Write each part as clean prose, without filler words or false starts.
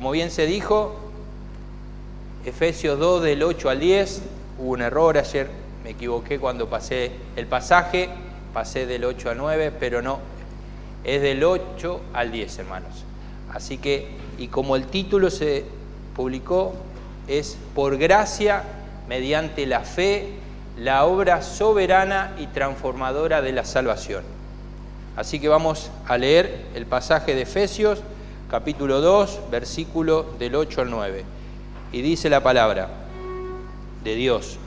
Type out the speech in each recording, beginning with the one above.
Como bien se dijo, Efesios 2 del 8 al 10, hubo un error ayer, me equivoqué cuando pasé el pasaje, pasé del 8 al 9, pero no, es del 8 al 10, hermanos. Así que, y como el título se publicó, es por gracia, mediante la fe, la obra soberana y transformadora de la salvación. Así que vamos a leer el pasaje de Efesios, capítulo 2, versículo del 8 al 9. Y dice la palabra de Dios: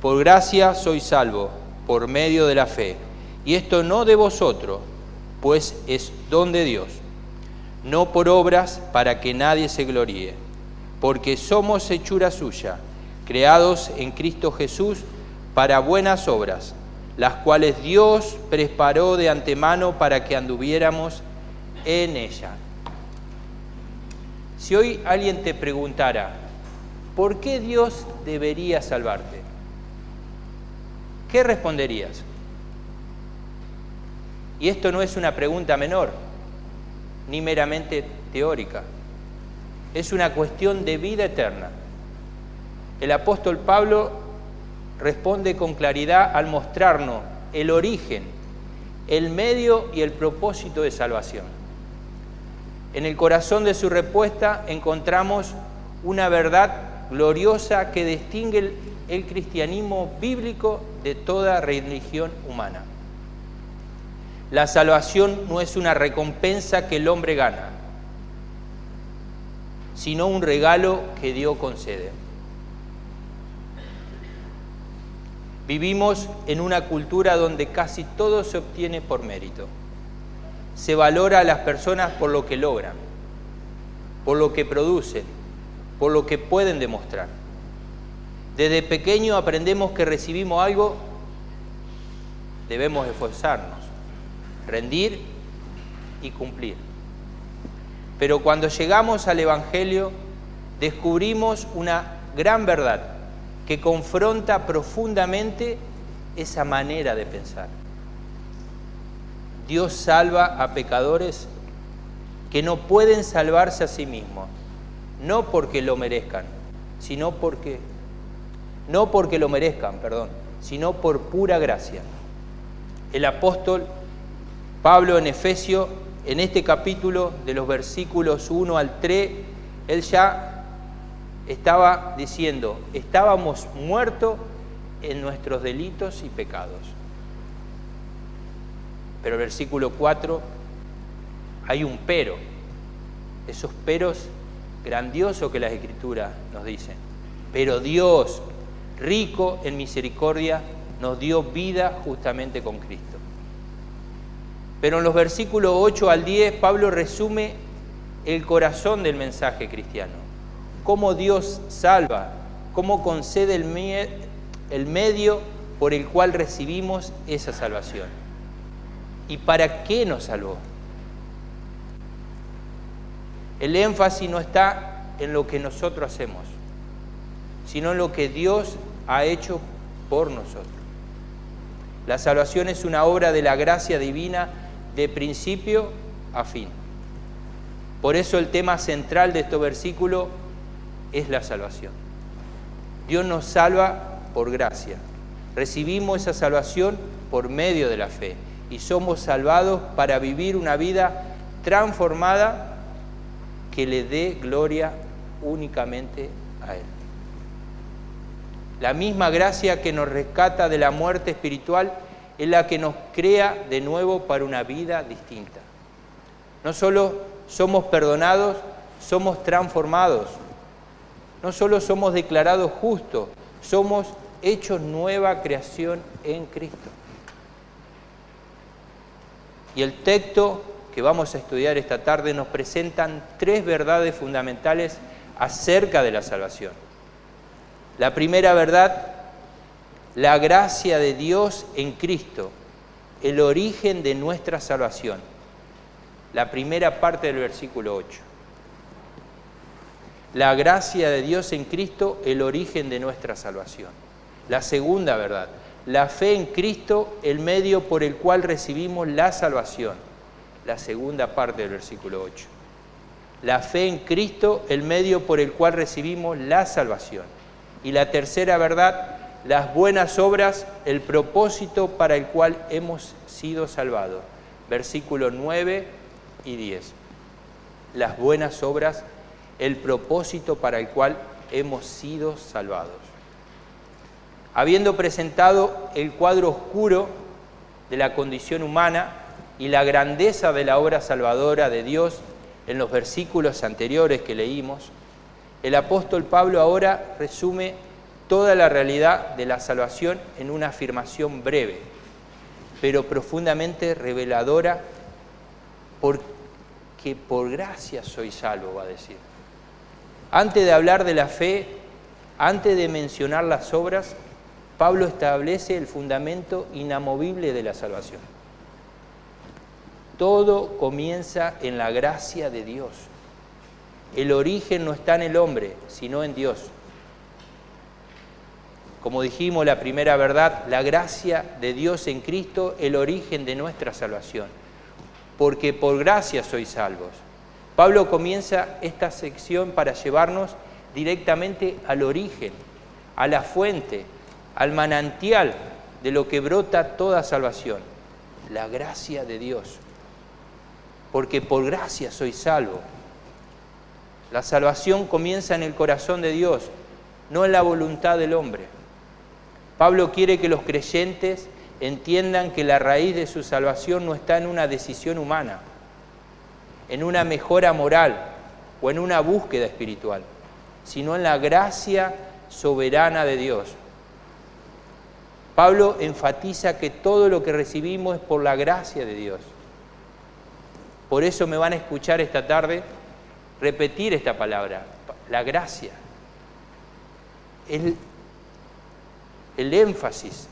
por gracia sois salvos, por medio de la fe. Y esto no de vosotros, pues es don de Dios, no por obras para que nadie se gloríe, porque somos hechura suya, creados en Cristo Jesús para buenas obras, las cuales Dios preparó de antemano para que anduviéramos en ella. Si hoy alguien te preguntara, ¿por qué Dios debería salvarte? ¿Qué responderías? Y esto no es una pregunta menor, ni meramente teórica. Es una cuestión de vida eterna. El apóstol Pablo responde con claridad al mostrarnos el origen, el medio y el propósito de salvación. En el corazón de su respuesta encontramos una verdad gloriosa que distingue el cristianismo bíblico de toda religión humana. La salvación no es una recompensa que el hombre gana, sino un regalo que Dios concede. Vivimos en una cultura donde casi todo se obtiene por mérito. Se valora a las personas por lo que logran, por lo que producen, por lo que pueden demostrar. Desde pequeño aprendemos que recibimos algo, debemos esforzarnos, rendir y cumplir. Pero cuando llegamos al Evangelio, descubrimos una gran verdad que confronta profundamente esa manera de pensar. Dios salva a pecadores que no pueden salvarse a sí mismos, no porque lo merezcan, sino por pura gracia. El apóstol Pablo en Efesios, en este capítulo de los versículos 1 al 3, él ya estaba diciendo, estábamos muertos en nuestros delitos y pecados. Pero el versículo 4, hay un pero, esos peros grandiosos que las Escrituras nos dicen. Pero Dios, rico en misericordia, nos dio vida justamente con Cristo. Pero en los versículos 8 al 10, Pablo resume el corazón del mensaje cristiano. Cómo Dios salva, cómo concede el medio por el cual recibimos esa salvación. ¿Y para qué nos salvó? El énfasis no está en lo que nosotros hacemos, sino en lo que Dios ha hecho por nosotros. La salvación es una obra de la gracia divina de principio a fin. Por eso el tema central de este versículo es la salvación. Dios nos salva por gracia. Recibimos esa salvación por medio de la fe y somos salvados para vivir una vida transformada que le dé gloria únicamente a Él. La misma gracia que nos rescata de la muerte espiritual es la que nos crea de nuevo para una vida distinta. No solo somos perdonados, somos transformados. No solo somos declarados justos, somos hechos nueva creación en Cristo. Y el texto que vamos a estudiar esta tarde nos presentan tres verdades fundamentales acerca de la salvación. La primera verdad, la gracia de Dios en Cristo, el origen de nuestra salvación. La primera parte del versículo 8. La gracia de Dios en Cristo, el origen de nuestra salvación. La segunda verdad, la fe en Cristo, el medio por el cual recibimos la salvación. La segunda parte del versículo 8. la fe en Cristo, el medio por el cual recibimos la salvación. Y la tercera verdad, las buenas obras, el propósito para el cual hemos sido salvados. Versículos 9 y 10. Las buenas obras, el propósito para el cual hemos sido salvados. Habiendo presentado el cuadro oscuro de la condición humana y la grandeza de la obra salvadora de Dios en los versículos anteriores que leímos, el apóstol Pablo ahora resume toda la realidad de la salvación en una afirmación breve, pero profundamente reveladora, porque por gracia soy salvo, va a decir. Antes de hablar de la fe, antes de mencionar las obras, Pablo establece el fundamento inamovible de la salvación. Todo comienza en la gracia de Dios. El origen no está en el hombre, sino en Dios. Como dijimos, la primera verdad, la gracia de Dios en Cristo, el origen de nuestra salvación. Porque por gracia sois salvos. Pablo comienza esta sección para llevarnos directamente al origen, a la fuente, al manantial de lo que brota toda salvación, la gracia de Dios. Porque por gracia sois salvos. La salvación comienza en el corazón de Dios, no en la voluntad del hombre. Pablo quiere que los creyentes entiendan que la raíz de su salvación no está en una decisión humana, en una mejora moral o en una búsqueda espiritual, sino en la gracia soberana de Dios. Pablo enfatiza que todo lo que recibimos es por la gracia de Dios. Por eso me van a escuchar esta tarde repetir esta palabra, la gracia. El énfasis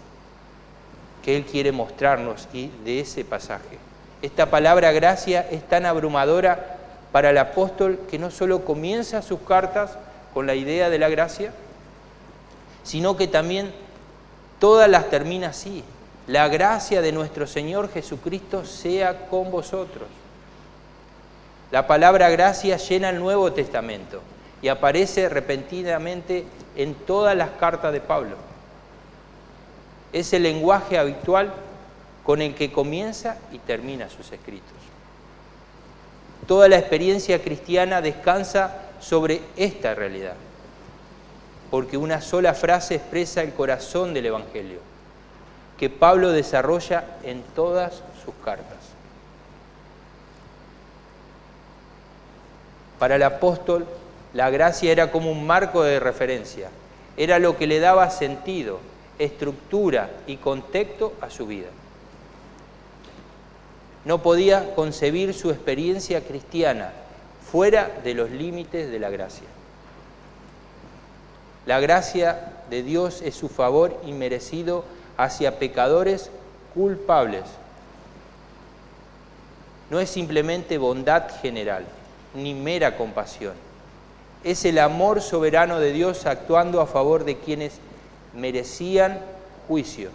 que él quiere mostrarnos de ese pasaje. Esta palabra gracia es tan abrumadora para el apóstol que no solo comienza sus cartas con la idea de la gracia, sino que también todas las termina así. La gracia de nuestro Señor Jesucristo sea con vosotros. La palabra gracia llena el Nuevo Testamento y aparece repentinamente en todas las cartas de Pablo. Es el lenguaje habitual con el que comienza y termina sus escritos. Toda la experiencia cristiana descansa sobre esta realidad, porque una sola frase expresa el corazón del Evangelio, que Pablo desarrolla en todas sus cartas. Para el apóstol, la gracia era como un marco de referencia, era lo que le daba sentido, estructura y contexto a su vida. No podía concebir su experiencia cristiana fuera de los límites de la gracia. La gracia de Dios es su favor inmerecido hacia pecadores culpables. No es simplemente bondad general, ni mera compasión. Es el amor soberano de Dios actuando a favor de quienes merecían juicio.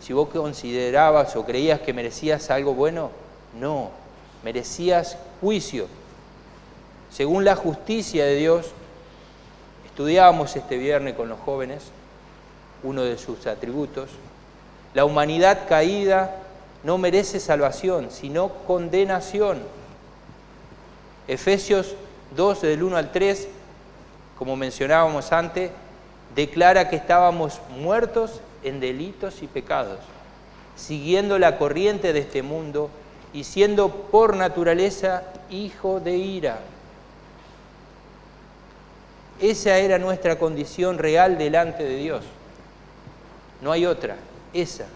Si vos considerabas o creías que merecías algo bueno, no, merecías juicio. Según la justicia de Dios, estudiábamos este viernes con los jóvenes uno de sus atributos, la humanidad caída no merece salvación, sino condenación. Efesios 2, del 1 al 3, como mencionábamos antes, declara que estábamos muertos en delitos y pecados, siguiendo la corriente de este mundo y siendo por naturaleza hijo de ira. Esa era nuestra condición real delante de Dios. No hay otra, esa.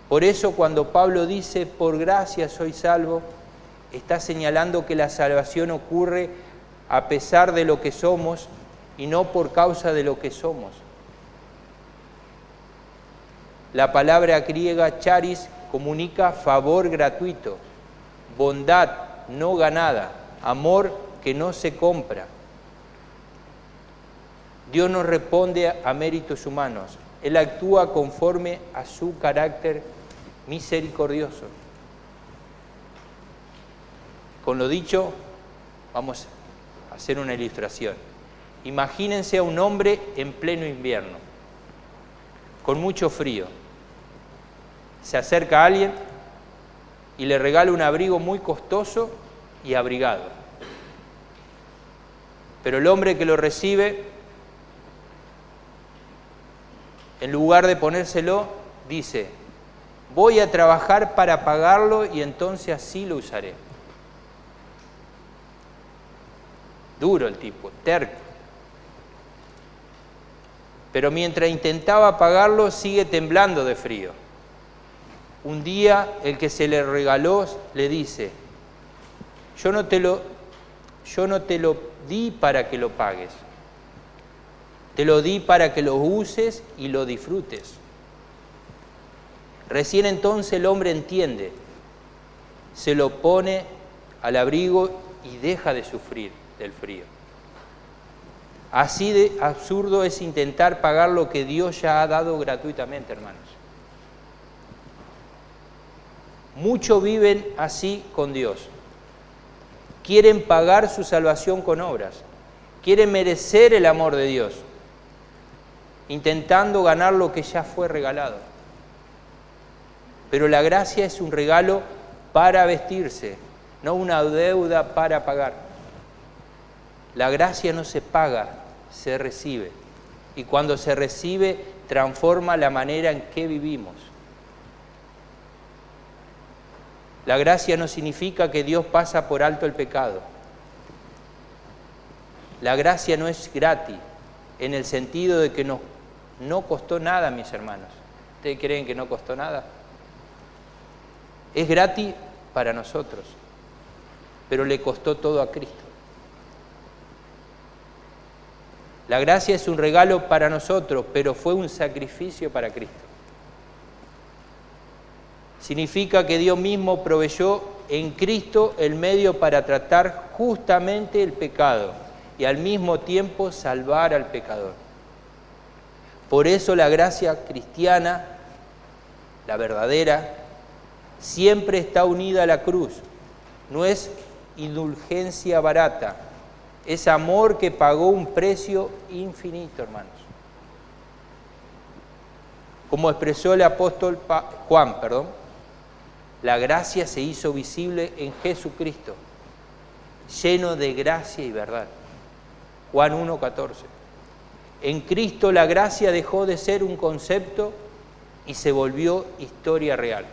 Por eso cuando Pablo dice, por gracia soy salvo, está señalando que la salvación ocurre a pesar de lo que somos y no por causa de lo que somos. La palabra griega charis comunica favor gratuito, bondad no ganada, amor que no se compra. Dios no responde a méritos humanos, Él actúa conforme a su carácter misericordioso. Con lo dicho, vamos a hacer una ilustración. Imagínense a un hombre en pleno invierno, con mucho frío. Se acerca a alguien y le regala un abrigo muy costoso y abrigado. Pero el hombre que lo recibe, en lugar de ponérselo, dice: voy a trabajar para pagarlo y entonces así lo usaré. Duro el tipo, terco. Pero mientras intentaba pagarlo, sigue temblando de frío. Un día el que se le regaló le dice: yo no te lo di para que lo pagues, te lo di para que lo uses y lo disfrutes. Recién entonces el hombre entiende, se lo pone al abrigo y deja de sufrir del frío. Así de absurdo es intentar pagar lo que Dios ya ha dado gratuitamente, hermanos. Muchos viven así con Dios. Quieren pagar su salvación con obras. Quieren merecer el amor de Dios, intentando ganar lo que ya fue regalado. Pero la gracia es un regalo para vestirse, no una deuda para pagar. La gracia no se paga, se recibe. Y cuando se recibe, transforma la manera en que vivimos. La gracia no significa que Dios pasa por alto el pecado. La gracia no es gratis, en el sentido de que no costó nada, mis hermanos. ¿Ustedes creen que no costó nada? Es gratis para nosotros, pero le costó todo a Cristo. La gracia es un regalo para nosotros, pero fue un sacrificio para Cristo. Significa que Dios mismo proveyó en Cristo el medio para tratar justamente el pecado y al mismo tiempo salvar al pecador. Por eso la gracia cristiana, la verdadera, siempre está unida a la cruz. No es indulgencia barata, es amor que pagó un precio infinito, hermanos. Como expresó el apóstol Juan, la gracia se hizo visible en Jesucristo, lleno de gracia y verdad. Juan 1:14. En Cristo la gracia dejó de ser un concepto y se volvió historia real.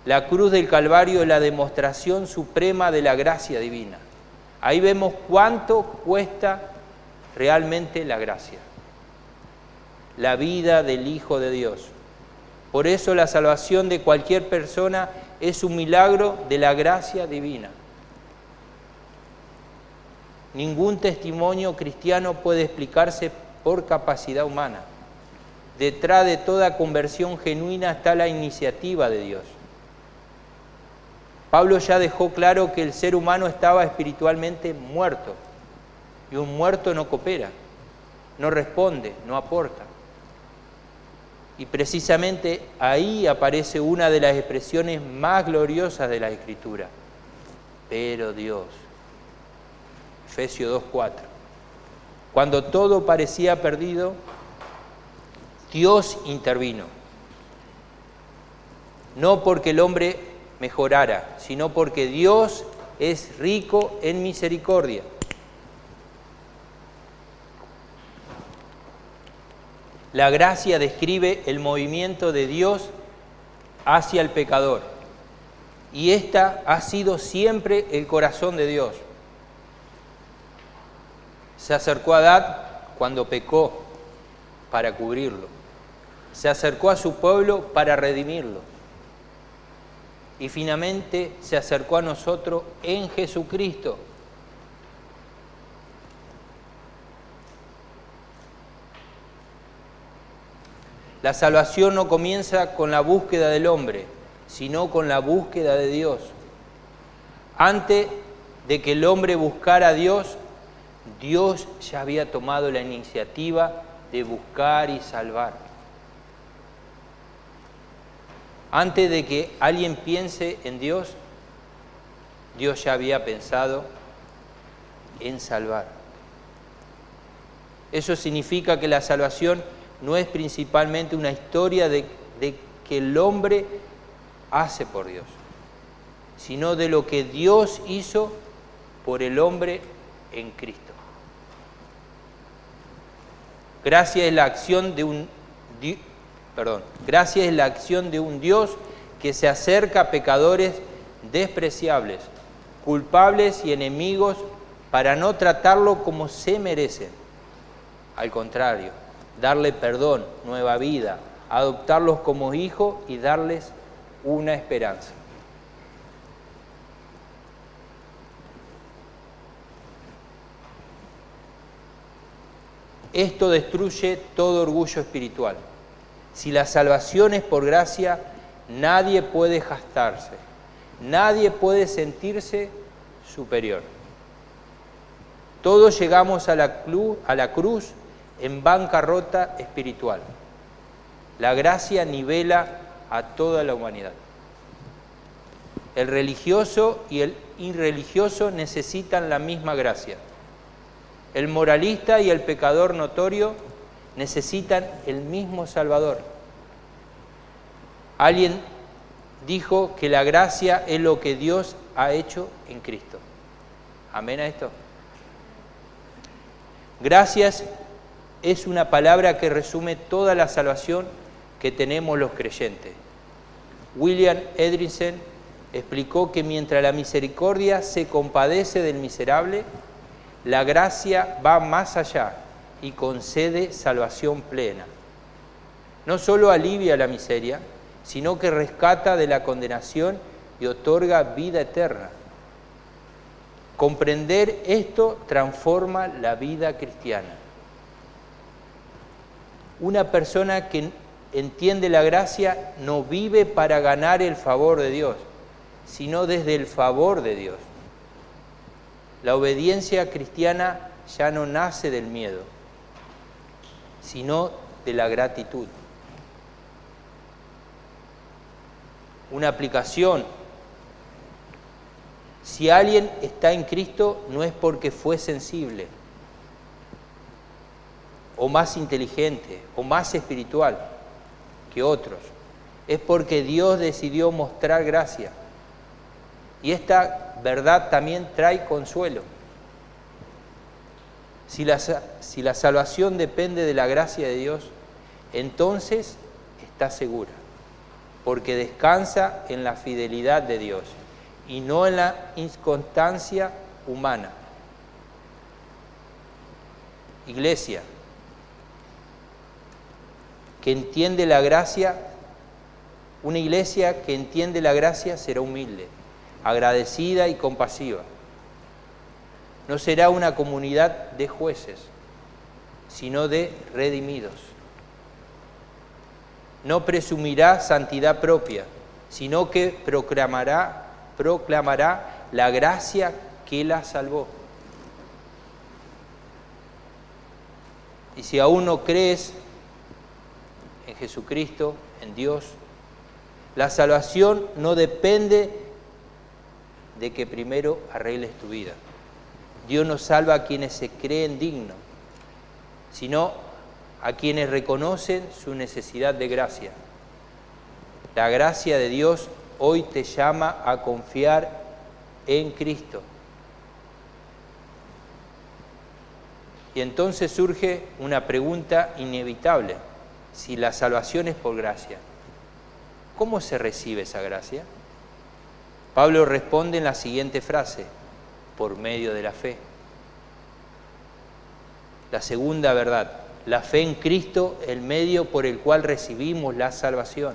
La cruz del Calvario es la demostración suprema de la gracia divina. Ahí vemos cuánto cuesta realmente la gracia, la vida del Hijo de Dios. Por eso la salvación de cualquier persona es un milagro de la gracia divina. Ningún testimonio cristiano puede explicarse por capacidad humana. Detrás de toda conversión genuina está la iniciativa de Dios. Pablo ya dejó claro que el ser humano estaba espiritualmente muerto, y un muerto no coopera, no responde, no aporta. Y precisamente ahí aparece una de las expresiones más gloriosas de la Escritura. Pero Dios, Efesios 2:4. Cuando todo parecía perdido, Dios intervino. No porque el hombre mejorara, sino porque Dios es rico en misericordia. La gracia describe el movimiento de Dios hacia el pecador, y esta ha sido siempre el corazón de Dios. Se acercó a Adán cuando pecó para cubrirlo. Se acercó a su pueblo para redimirlo. Y finalmente se acercó a nosotros en Jesucristo. La salvación no comienza con la búsqueda del hombre, sino con la búsqueda de Dios. Antes de que el hombre buscara a Dios, Dios ya había tomado la iniciativa de buscar y salvar. Antes de que alguien piense en Dios, Dios ya había pensado en salvar. Eso significa que la salvación no es principalmente una historia de que el hombre hace por Dios, sino de lo que Dios hizo por el hombre en Cristo. Gracia es la acción de un Dios que se acerca a pecadores despreciables, culpables y enemigos para no tratarlo como se merecen. Al contrario, darle perdón, nueva vida, adoptarlos como hijos y darles una esperanza. Esto destruye todo orgullo espiritual. Si la salvación es por gracia, nadie puede jactarse, nadie puede sentirse superior. Todos llegamos a la cruz en bancarrota espiritual. La gracia nivela a toda la humanidad. El religioso y el irreligioso necesitan la misma gracia. El moralista y el pecador notorio necesitan el mismo Salvador. Alguien dijo que la gracia es lo que Dios ha hecho en Cristo. ¿Amén a esto? Gracias es una palabra que resume toda la salvación que tenemos los creyentes. William Edrieson explicó que mientras la misericordia se compadece del miserable, la gracia va más allá y concede salvación plena. No solo alivia la miseria, sino que rescata de la condenación y otorga vida eterna. Comprender esto transforma la vida cristiana. Una persona que entiende la gracia no vive para ganar el favor de Dios, sino desde el favor de Dios. La obediencia cristiana ya no nace del miedo, sino de la gratitud. Una aplicación: si alguien está en Cristo, no es porque fue sensible, o más inteligente, o más espiritual que otros. Es porque Dios decidió mostrar gracia. Y esta verdad también trae consuelo. Si la salvación depende de la gracia de Dios, entonces está segura, porque descansa en la fidelidad de Dios y no en la inconstancia humana. Iglesia que entiende la gracia, una iglesia que entiende la gracia será humilde, agradecida y compasiva. No será una comunidad de jueces, sino de redimidos. No presumirá santidad propia, sino que proclamará la gracia que la salvó. Y si aún no crees en Jesucristo, en Dios, la salvación no depende de que primero arregles tu vida. Dios no salva a quienes se creen dignos, sino a quienes reconocen su necesidad de gracia. La gracia de Dios hoy te llama a confiar en Cristo. Y entonces surge una pregunta inevitable: si la salvación es por gracia, ¿cómo se recibe esa gracia? Pablo responde en la siguiente frase: por medio de la fe. La segunda verdad: la fe en Cristo, el medio por el cual recibimos la salvación.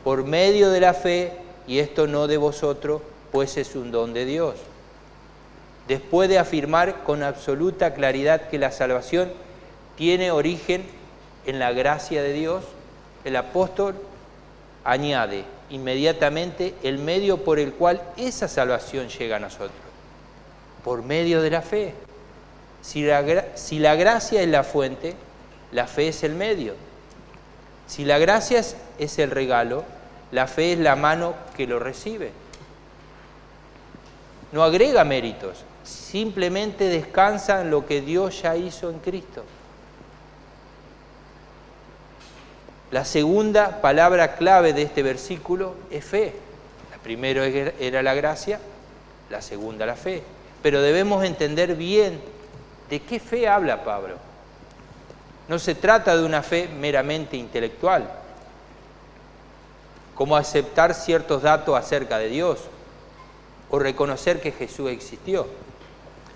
Por medio de la fe, y esto no de vosotros, pues es un don de Dios. Después de afirmar con absoluta claridad que la salvación tiene origen en la gracia de Dios, el apóstol añade inmediatamente el medio por el cual esa salvación llega a nosotros: por medio de la fe. Si la gracia es la fuente, la fe es el medio. Si la gracia es el regalo, la fe es la mano que lo recibe. no agrega méritos, simplemente descansa en lo que Dios ya hizo en Cristo. La segunda palabra clave de este versículo es fe. La primera era la gracia, la segunda la fe. Pero debemos entender bien de qué fe habla Pablo. No se trata de una fe meramente intelectual, como aceptar ciertos datos acerca de Dios o reconocer que Jesús existió.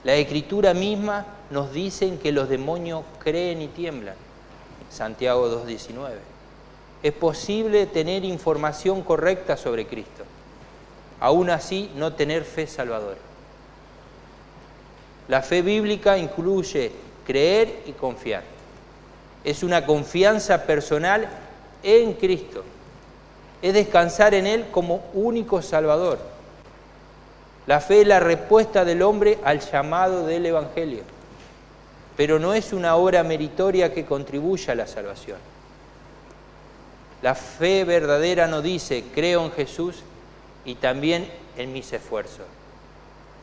La Escritura misma nos dice que los demonios creen y tiemblan. Santiago 2:19. Es posible tener información correcta sobre Cristo, aún así no tener fe salvadora. La fe bíblica incluye creer y confiar. Es una confianza personal en Cristo. Es descansar en Él como único Salvador. La fe es la respuesta del hombre al llamado del Evangelio, pero no es una obra meritoria que contribuya a la salvación. La fe verdadera no dice, creo en Jesús y también en mis esfuerzos.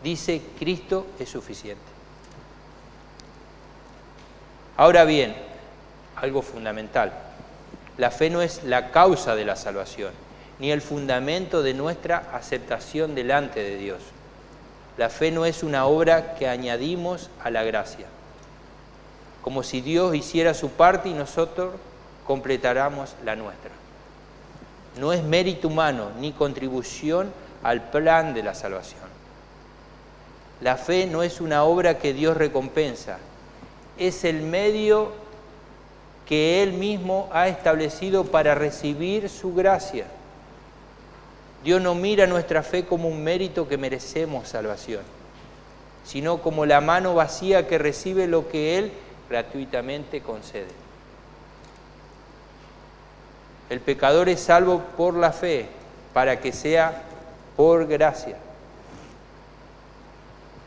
Dice, Cristo es suficiente. Ahora bien, algo fundamental. La fe no es la causa de la salvación, ni el fundamento de nuestra aceptación delante de Dios. La fe no es una obra que añadimos a la gracia, como si Dios hiciera su parte y nosotros completáramos la nuestra. No es mérito humano ni contribución al plan de la salvación. La fe no es una obra que Dios recompensa, es el medio que Él mismo ha establecido para recibir su gracia. Dios no mira nuestra fe como un mérito que merecemos salvación, sino como la mano vacía que recibe lo que Él gratuitamente concede. El pecador es salvo por la fe, para que sea por gracia.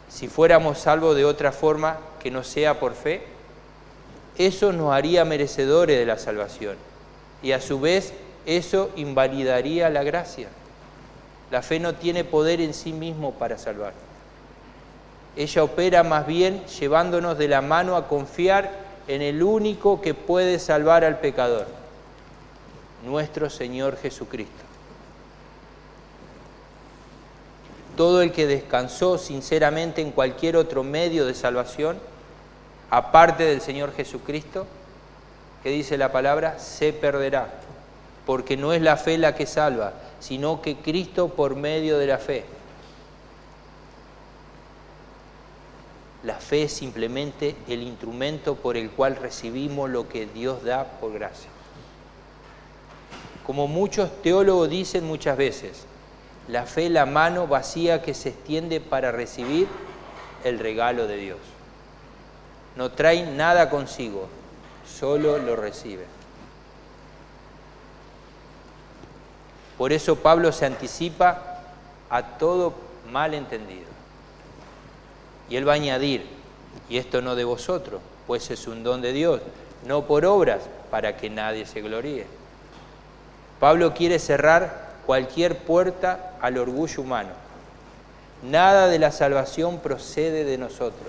Si fuéramos salvos de otra forma que no sea por fe, eso nos haría merecedores de la salvación y a su vez eso invalidaría la gracia. La fe no tiene poder en sí mismo para salvar. Ella opera más bien llevándonos de la mano a confiar en el único que puede salvar al pecador, nuestro Señor Jesucristo. Todo el que descansó sinceramente en cualquier otro medio de salvación, aparte del Señor Jesucristo, que dice la palabra, se perderá, porque no es la fe la que salva, sino que Cristo por medio de la fe. La fe es simplemente el instrumento por el cual recibimos lo que Dios da por gracia. Como muchos teólogos dicen muchas veces, la fe es la mano vacía que se extiende para recibir el regalo de Dios. No trae nada consigo, solo lo recibe. Por eso Pablo se anticipa a todo malentendido. Y él va a añadir, y esto no de vosotros, pues es un don de Dios, no por obras, para que nadie se gloríe. Pablo quiere cerrar cualquier puerta al orgullo humano. Nada de la salvación procede de nosotros.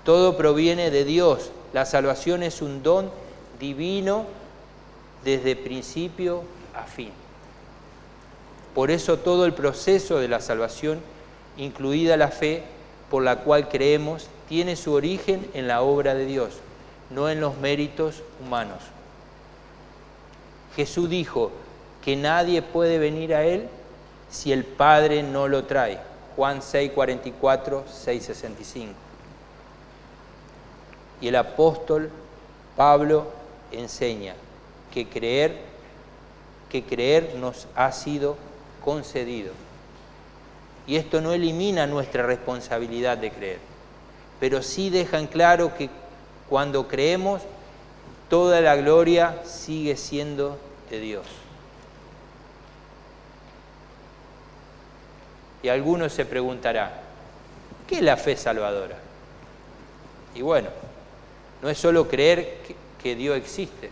Todo proviene de Dios. La salvación es un don divino desde principio a fin. Por eso todo el proceso de la salvación, incluida la fe por la cual creemos, tiene su origen en la obra de Dios, no en los méritos humanos. Jesús dijo que nadie puede venir a Él si el Padre no lo trae. Juan 6:44, 6:65. Y el apóstol Pablo enseña que creer nos ha sido concedido. Y esto no elimina nuestra responsabilidad de creer, pero sí deja en claro que cuando creemos, toda la gloria sigue siendo de Dios. Y algunos se preguntarán, ¿qué es la fe salvadora? Y bueno, no es solo creer que Dios existe,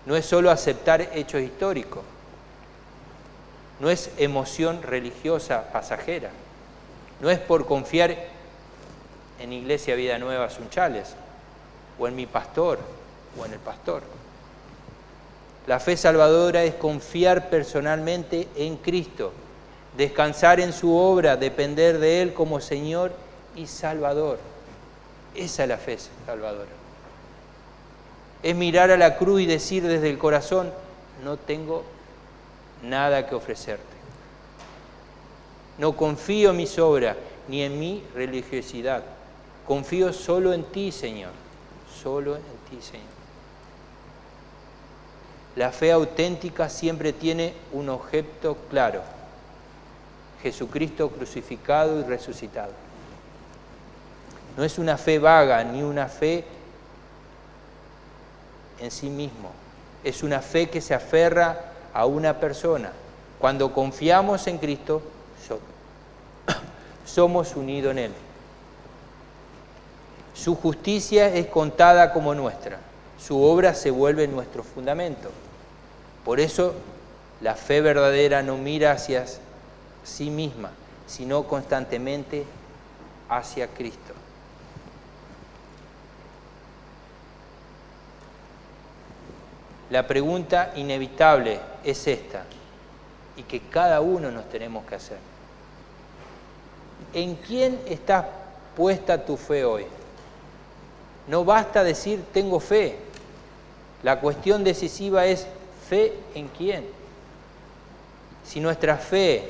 no es solo aceptar hechos históricos, no es emoción religiosa pasajera, No es por confiar en Iglesia Vida Nueva Sunchales, o en mi pastor, o en el pastor. La fe salvadora es confiar personalmente en Cristo, descansar en su obra, depender de Él como Señor y Salvador. Esa es la fe salvadora. Es mirar a la cruz y decir desde el corazón, no tengo nada que ofrecerte. No confío en mis obras ni en mi religiosidad. Confío solo en ti, Señor. Solo en ti, Señor. La fe auténtica siempre tiene un objeto claro. Jesucristo crucificado y resucitado. No es una fe vaga ni una fe en sí mismo. Es una fe que se aferra a una persona. Cuando confiamos en Cristo, somos unidos en Él. Su justicia es contada como nuestra. Su obra se vuelve nuestro fundamento. Por eso, la fe verdadera no mira hacia sí misma, sino constantemente hacia Cristo. La pregunta inevitable es esta, y que cada uno nos tenemos que hacer. ¿En quién está puesta tu fe hoy? No basta decir tengo fe. La cuestión decisiva es ¿fe en quién? Si nuestra fe,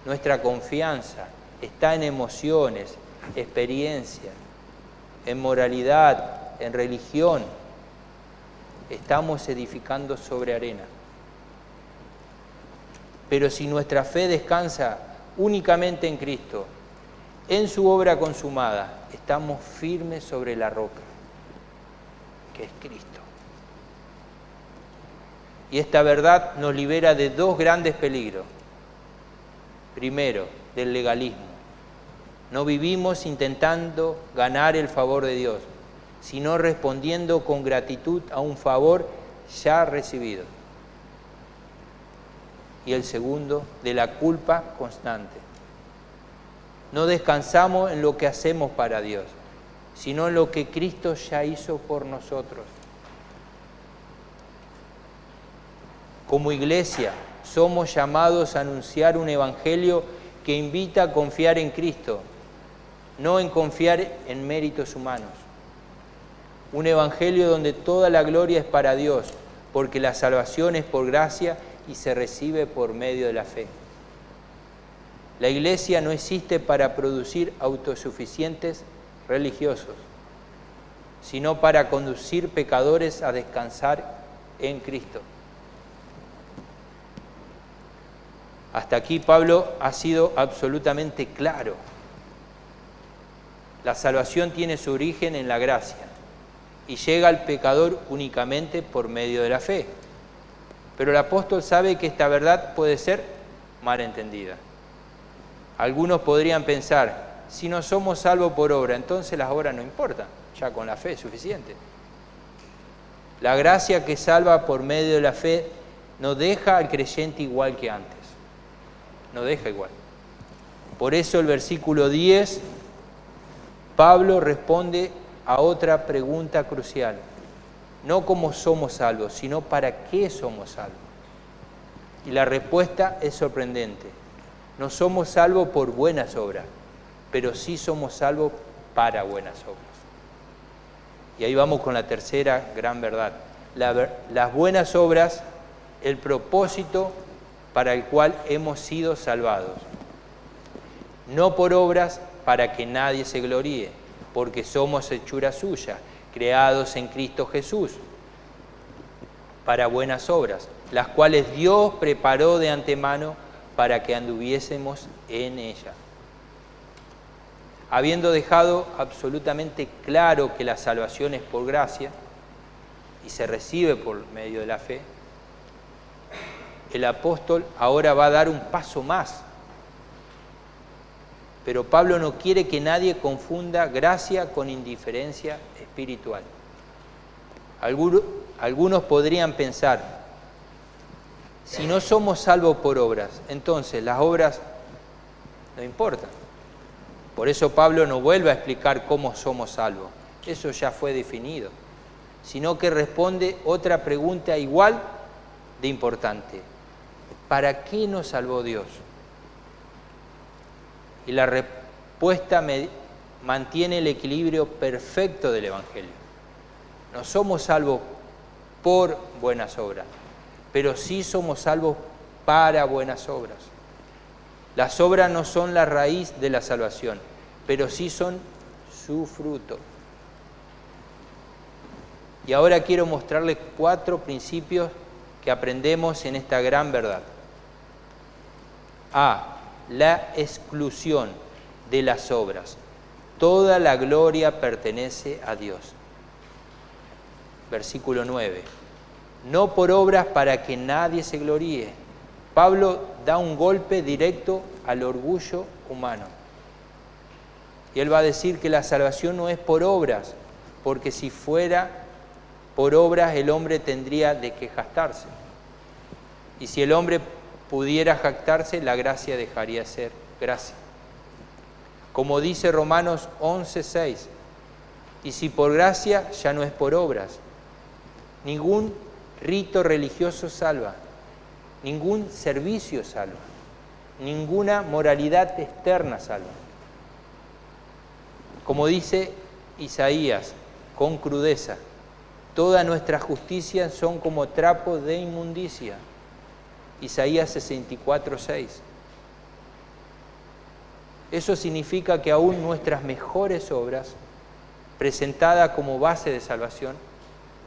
nuestra confianza está en emociones, experiencias, en moralidad, en religión, estamos edificando sobre arena. Pero si nuestra fe descansa únicamente en Cristo, en su obra consumada, estamos firmes sobre la roca, que es Cristo. Y esta verdad nos libera de dos grandes peligros. Primero, del legalismo. No vivimos intentando ganar el favor de Dios, sino respondiendo con gratitud a un favor ya recibido. Y el segundo, de la culpa constante. No descansamos en lo que hacemos para Dios, sino en lo que Cristo ya hizo por nosotros. Como iglesia, somos llamados a anunciar un evangelio que invita a confiar en Cristo, no en confiar en méritos humanos. Un evangelio donde toda la gloria es para Dios, porque la salvación es por gracia y se recibe por medio de la fe. La iglesia no existe para producir autosuficientes religiosos, sino para conducir pecadores a descansar en Cristo. Hasta aquí Pablo ha sido absolutamente claro. La salvación tiene su origen en la gracia y llega al pecador únicamente por medio de la fe. Pero el apóstol sabe que esta verdad puede ser mal entendida. Algunos podrían pensar, si no somos salvos por obra, entonces las obras no importan, ya con la fe es suficiente. La gracia que salva por medio de la fe no deja al creyente igual que antes, no deja igual. Por eso el versículo 10, Pablo responde a otra pregunta crucial. No cómo somos salvos, sino para qué somos salvos. Y la respuesta es sorprendente. No somos salvos por buenas obras, pero sí somos salvos para buenas obras. Y ahí vamos con la tercera gran verdad. Las buenas obras, el propósito para el cual hemos sido salvados. No por obras para que nadie se gloríe, porque somos hechura suya, creados en Cristo Jesús, para buenas obras, las cuales Dios preparó de antemano para que anduviésemos en ella. Habiendo dejado absolutamente claro que la salvación es por gracia y se recibe por medio de la fe, el apóstol ahora va a dar un paso más. Pero Pablo no quiere que nadie confunda gracia con indiferencia espiritual. Algunos podrían pensar, si no somos salvos por obras, entonces las obras no importan. Por eso Pablo no vuelve a explicar cómo somos salvos. Eso ya fue definido. Sino que responde otra pregunta igual de importante. ¿Para qué nos salvó Dios? Y la respuesta mantiene el equilibrio perfecto del Evangelio. No somos salvos por buenas obras, pero sí somos salvos para buenas obras. Las obras no son la raíz de la salvación, pero sí son su fruto. Y ahora quiero mostrarles 4 principios que aprendemos en esta gran verdad. A. La exclusión de las obras. Toda la gloria pertenece a Dios. Versículo 9. No por obras para que nadie se gloríe. Pablo da un golpe directo al orgullo humano. Y él va a decir que la salvación no es por obras, porque si fuera por obras el hombre tendría de qué jactarse. Y si el hombre pudiera jactarse, la gracia dejaría de ser gracia. Como dice Romanos 11:6, y si por gracia ya no es por obras. Ningún rito religioso salva, ningún servicio salva, ninguna moralidad externa salva. Como dice Isaías con crudeza, todas nuestras justicias son como trapos de inmundicia. Isaías 64:6. Eso significa que aún nuestras mejores obras, presentadas como base de salvación,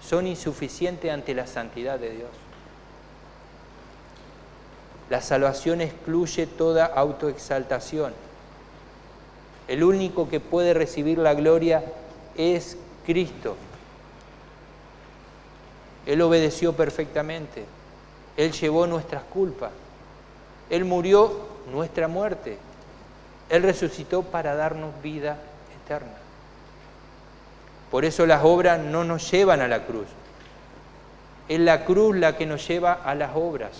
son insuficientes ante la santidad de Dios. La salvación excluye toda autoexaltación. El único que puede recibir la gloria es Cristo. Él obedeció perfectamente. Él llevó nuestras culpas. Él murió nuestra muerte. Él resucitó para darnos vida eterna. Por eso las obras no nos llevan a la cruz. Es la cruz la que nos lleva a las obras.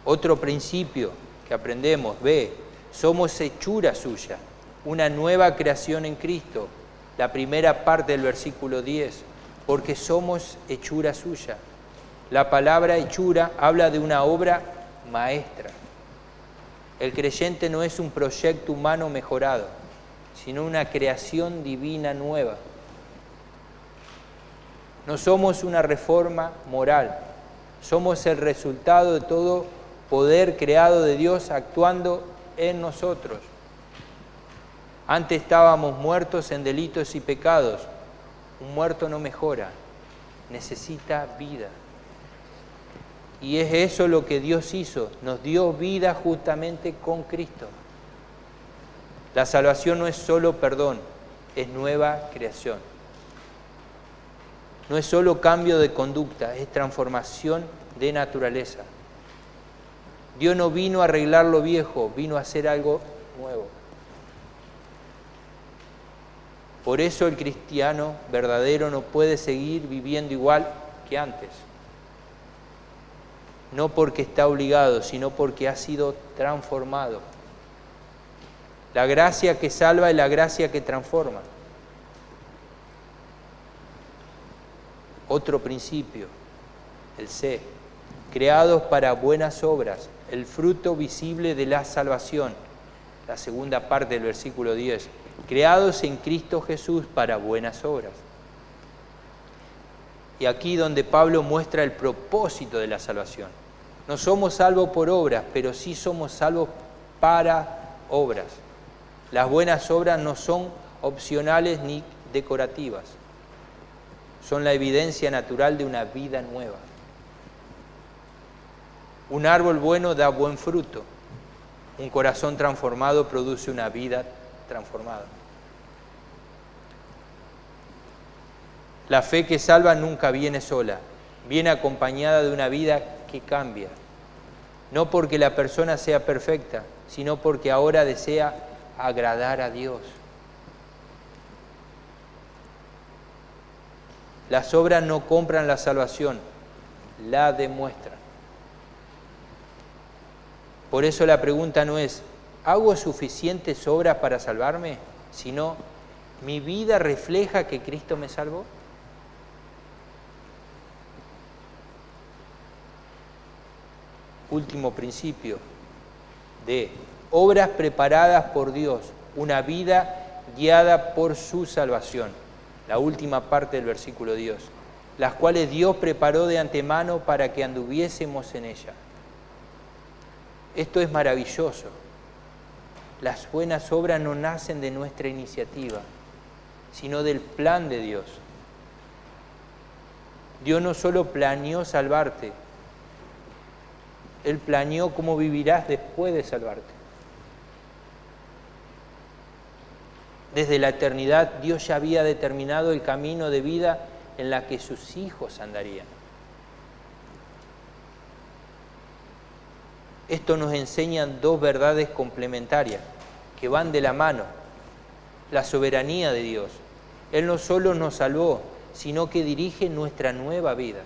Otro principio que aprendemos, B, somos hechura suya, una nueva creación en Cristo. La primera parte del versículo 10, porque somos hechura suya. La palabra hechura habla de una obra maestra. El creyente no es un proyecto humano mejorado, sino una creación divina nueva. No somos una reforma moral, somos el resultado de todo poder creado de Dios actuando en nosotros. Antes estábamos muertos en delitos y pecados. Un muerto no mejora, necesita vida. Y es eso lo que Dios hizo, nos dio vida justamente con Cristo. La salvación no es solo perdón, es nueva creación. No es solo cambio de conducta, es transformación de naturaleza. Dios no vino a arreglar lo viejo, vino a hacer algo nuevo. Por eso el cristiano verdadero no puede seguir viviendo igual que antes. No porque está obligado, sino porque ha sido transformado. La gracia que salva es la gracia que transforma. Otro principio, el C, creados para buenas obras, el fruto visible de la salvación. La segunda parte del versículo 10, creados en Cristo Jesús para buenas obras. Y aquí donde Pablo muestra el propósito de la salvación. No somos salvos por obras, pero sí somos salvos para obras. Las buenas obras no son opcionales ni decorativas. Son la evidencia natural de una vida nueva. Un árbol bueno da buen fruto. Un corazón transformado produce una vida transformada. La fe que salva nunca viene sola, viene acompañada de una vida que cambia. No porque la persona sea perfecta, sino porque ahora desea agradar a Dios. Las obras no compran la salvación, la demuestran. Por eso la pregunta no es, ¿hago suficientes obras para salvarme? Sino, ¿mi vida refleja que Cristo me salvó? Último principio de obras preparadas por Dios, una vida guiada por su salvación. La última parte del versículo 10, las cuales Dios preparó de antemano para que anduviésemos en ella. Esto es maravilloso. Las buenas obras no nacen de nuestra iniciativa, sino del plan de Dios. Dios no solo planeó salvarte, Él planeó cómo vivirás después de salvarte. Desde la eternidad, Dios ya había determinado el camino de vida en la que sus hijos andarían. Esto nos enseña dos verdades complementarias que van de la mano. La soberanía de Dios. Él no solo nos salvó, sino que dirige nuestra nueva vida.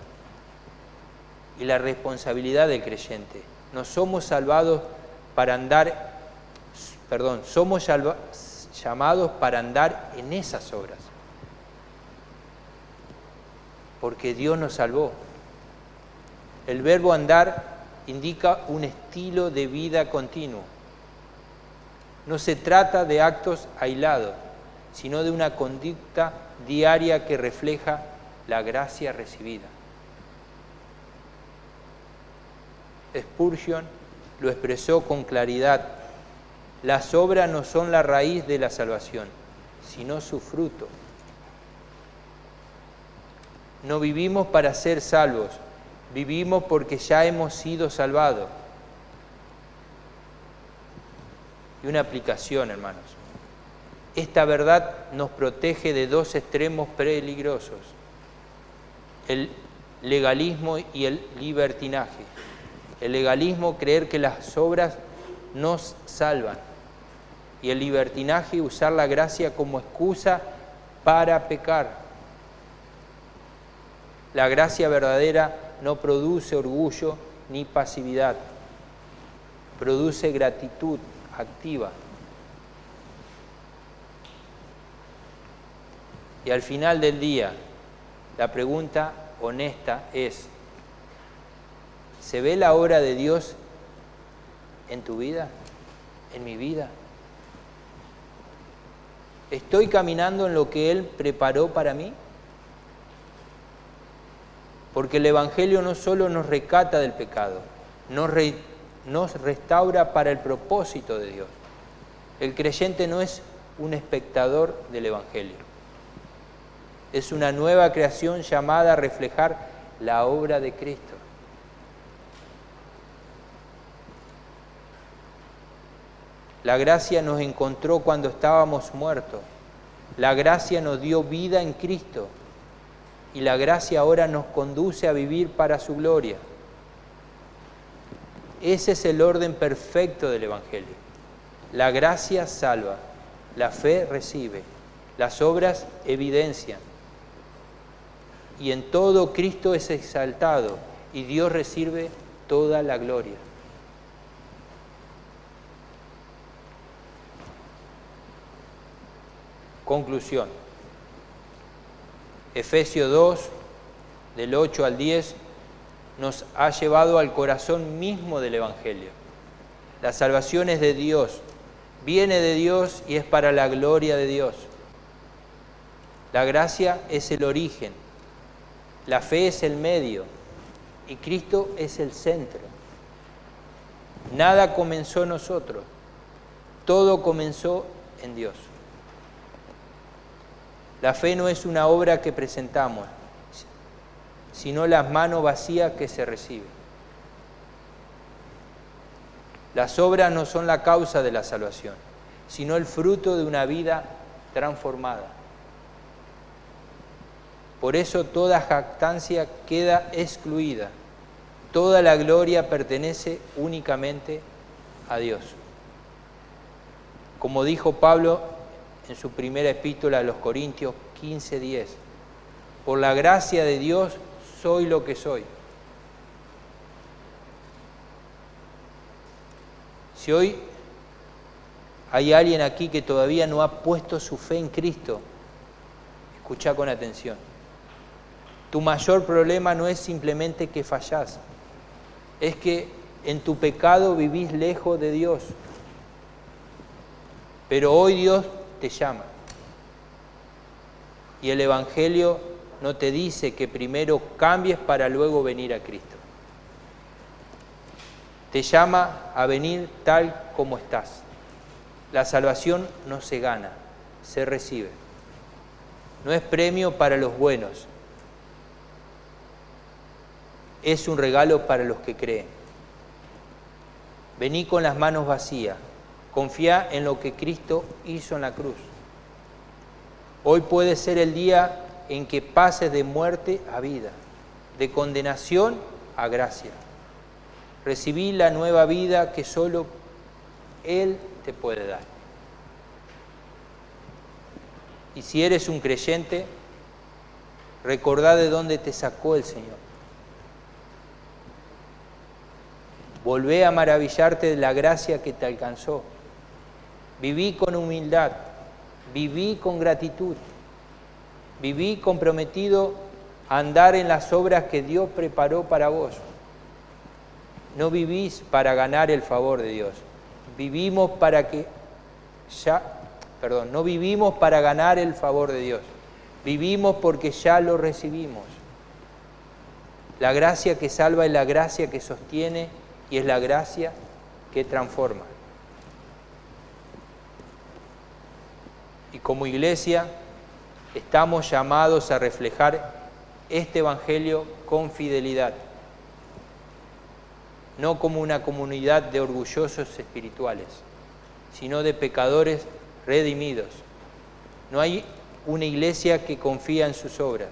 Y la responsabilidad del creyente. No somos salvados para andar, somos llamados para andar en esas obras. Porque Dios nos salvó. El verbo andar indica un estilo de vida continuo. No se trata de actos aislados, sino de una conducta diaria que refleja la gracia recibida. Spurgeon lo expresó con claridad. Las obras no son la raíz de la salvación, sino su fruto. No vivimos para ser salvos, vivimos porque ya hemos sido salvados. Y una aplicación, hermanos. Esta verdad nos protege de dos extremos peligrosos: el legalismo y el libertinaje. El legalismo, creer que las obras nos salvan. Y el libertinaje, usar la gracia como excusa para pecar. La gracia verdadera no produce orgullo ni pasividad. Produce gratitud activa. Y al final del día, la pregunta honesta es: ¿se ve la obra de Dios en tu vida? ¿En mi vida? ¿Estoy caminando en lo que Él preparó para mí? Porque el Evangelio no solo nos rescata del pecado, nos restaura para el propósito de Dios. El creyente no es un espectador del Evangelio. Es una nueva creación llamada a reflejar la obra de Cristo. La gracia nos encontró cuando estábamos muertos. La gracia nos dio vida en Cristo. Y la gracia ahora nos conduce a vivir para su gloria. Ese es el orden perfecto del Evangelio. La gracia salva, la fe recibe, las obras evidencian. Y en todo Cristo es exaltado y Dios recibe toda la gloria. Conclusión. Efesios 2, del 8 al 10, nos ha llevado al corazón mismo del Evangelio. La salvación es de Dios, viene de Dios y es para la gloria de Dios. La gracia es el origen, la fe es el medio y Cristo es el centro. Nada comenzó en nosotros, todo comenzó en Dios. La fe no es una obra que presentamos, sino las manos vacías que se reciben. Las obras no son la causa de la salvación, sino el fruto de una vida transformada. Por eso toda jactancia queda excluida. Toda la gloria pertenece únicamente a Dios. Como dijo Pablo en su primera epístola a los Corintios 15:10, por la gracia de Dios soy lo que soy. Si hoy hay alguien aquí que todavía no ha puesto su fe en Cristo, escucha con atención. Tu mayor problema no es simplemente que fallás, es que en tu pecado vivís lejos de Dios. Pero hoy Dios te llama. Y el Evangelio no te dice que primero cambies para luego venir a Cristo. Te llama a venir tal como estás. La salvación no se gana, se recibe. No es premio para los buenos. Es un regalo para los que creen. Vení con las manos vacías. Confía en lo que Cristo hizo en la cruz. Hoy puede ser el día en que pases de muerte a vida, de condenación a gracia. Recibí la nueva vida que solo Él te puede dar. Y si eres un creyente, recordá de dónde te sacó el Señor. Volvé a maravillarte de la gracia que te alcanzó. Viví con humildad, viví con gratitud, viví comprometido a andar en las obras que Dios preparó para vos. No vivís para ganar el favor de Dios. No vivimos para ganar el favor de Dios. Vivimos porque ya lo recibimos. La gracia que salva es la gracia que sostiene y es la gracia que transforma. Y como iglesia estamos llamados a reflejar este Evangelio con fidelidad, no como una comunidad de orgullosos espirituales, sino de pecadores redimidos. No hay una iglesia que confía en sus obras,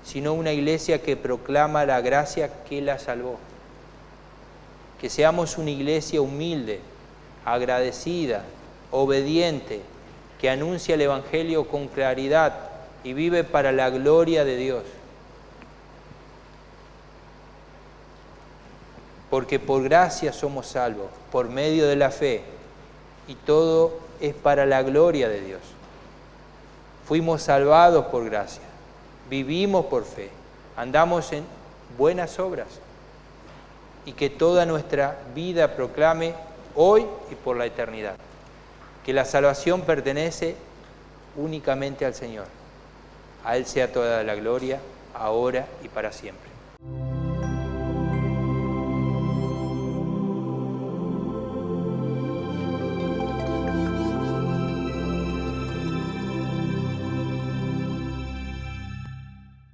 sino una iglesia que proclama la gracia que la salvó. Que seamos una iglesia humilde, agradecida, obediente, que anuncia el Evangelio con claridad y vive para la gloria de Dios. Porque por gracia somos salvos, por medio de la fe, y todo es para la gloria de Dios. Fuimos salvados por gracia, vivimos por fe, andamos en buenas obras, y que toda nuestra vida proclame hoy y por la eternidad que la salvación pertenece únicamente al Señor. A Él sea toda la gloria, ahora y para siempre.